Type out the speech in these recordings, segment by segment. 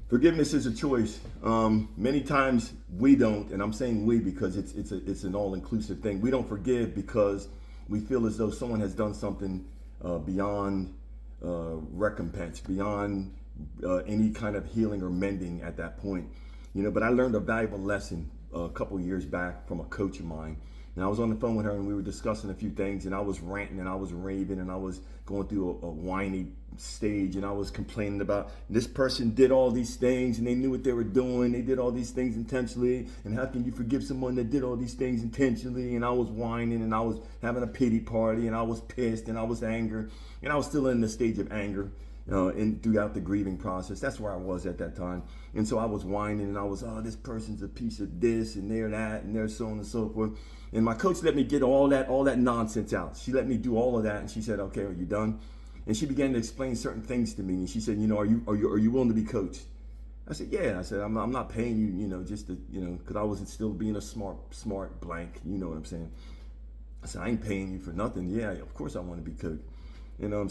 Forgiveness is a choice. Many times we don't, and I'm saying we because it's an all-inclusive thing. We don't forgive because we feel as though someone has done something beyond recompense, beyond any kind of healing or mending at that point. But I learned a valuable lesson a couple years back from a coach of mine. And I was on the phone with her and we were discussing a few things, and I was ranting and I was raving and I was going through a whiny stage, and I was complaining about this person did all these things and they knew what they were doing. They did all these things intentionally, and how can you forgive someone that did all these things intentionally? And I was whining and I was having a pity party and I was pissed and I was angry, and I was still in the stage of anger. And throughout the grieving process, that's where I was at that time. And so I was whining and I was, oh, this person's a piece of this and they're that and they're so on and so forth. And my coach let me get all that nonsense out. She let me do all of that, and she said, okay, are you done? And she began to explain certain things to me. And she said, are you willing to be coached? I said, yeah. I said, I'm not paying you, just to, because I was still being a smart blank. You know what I'm saying? I said, I ain't paying you for nothing. Yeah, of course I want to be coached.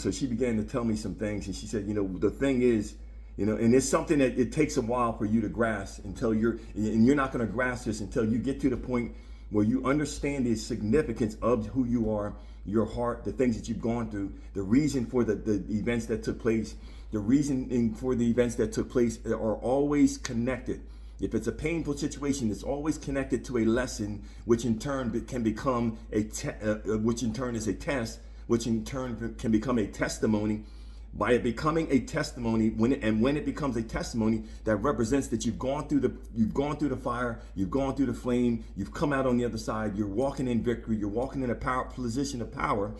So she began to tell me some things, and she said, the thing is, and it's something that it takes a while for you to grasp and you're not going to grasp this until you get to the point where you understand the significance of who you are, your heart, the things that you've gone through, the reason for the events that took place, the reasoning for the events that took place are always connected. If it's a painful situation, it's always connected to a lesson, which in turn can become which in turn is a test, which in turn can become a testimony. By it becoming a testimony, when it becomes a testimony, that represents that you've gone through the fire, you've gone through the flame, you've come out on the other side, you're walking in victory, you're walking in a position of power.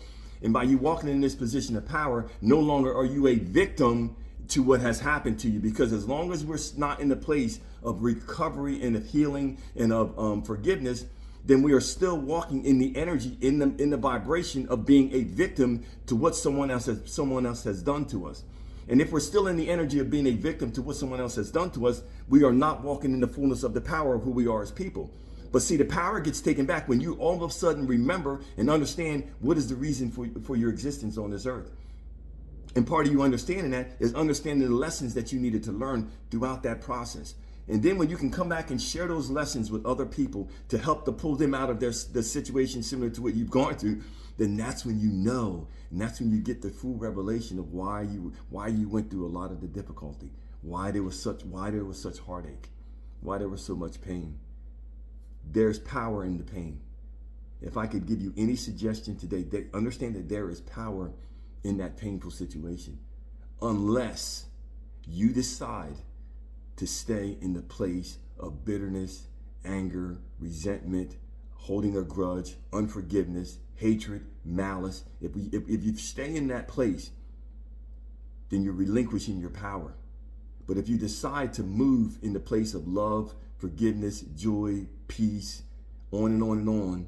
And by you walking in this position of power, no longer are you a victim to what has happened to you, because as long as we're not in the place of recovery and of healing and of forgiveness, then we are still walking in the energy, in the vibration of being a victim to what someone else has done to us. And if we're still in the energy of being a victim to what someone else has done to us, we are not walking in the fullness of the power of who we are as people. But see, the power gets taken back when you all of a sudden remember and understand what is the reason for your existence on this earth. And part of you understanding that is understanding the lessons that you needed to learn throughout that process. And then when you can come back and share those lessons with other people to help to pull them out of the situation similar to what you've gone through, then that's when and that's when you get the full revelation of why you went through a lot of the difficulty, why there was such heartache, why there was so much pain. There's power in the pain. If I could give you any suggestion today, understand that there is power in that painful situation, unless you decide to stay in the place of bitterness, anger, resentment, holding a grudge, unforgiveness, hatred, malice. If you stay in that place, then you're relinquishing your power. But if you decide to move in the place of love, forgiveness, joy, peace, on and on and on,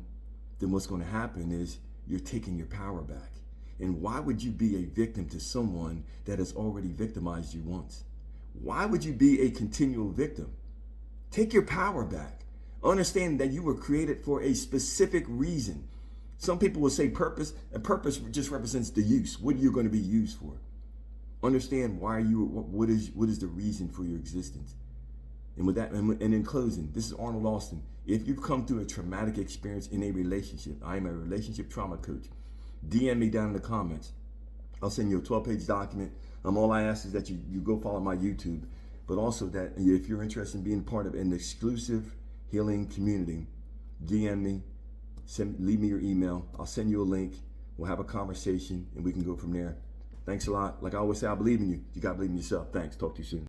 then what's going to happen is you're taking your power back. And why would you be a victim to someone that has already victimized you once? Why would you be a continual victim? Take your power back. Understand that you were created for a specific reason. Some people will say purpose, and purpose just represents the use. What are you going to be used for? Understand what is the reason for your existence. And with that, and in closing, this is Arnold Austin. If you've come through a traumatic experience in a relationship, I am a relationship trauma coach. DM me down in the comments. I'll send you a 12-page document. All I ask is that you go follow my YouTube, but also that if you're interested in being part of an exclusive healing community, DM me, leave me your email. I'll send you a link. We'll have a conversation and we can go from there. Thanks a lot. Like I always say, I believe in you. You got to believe in yourself. Thanks. Talk to you soon.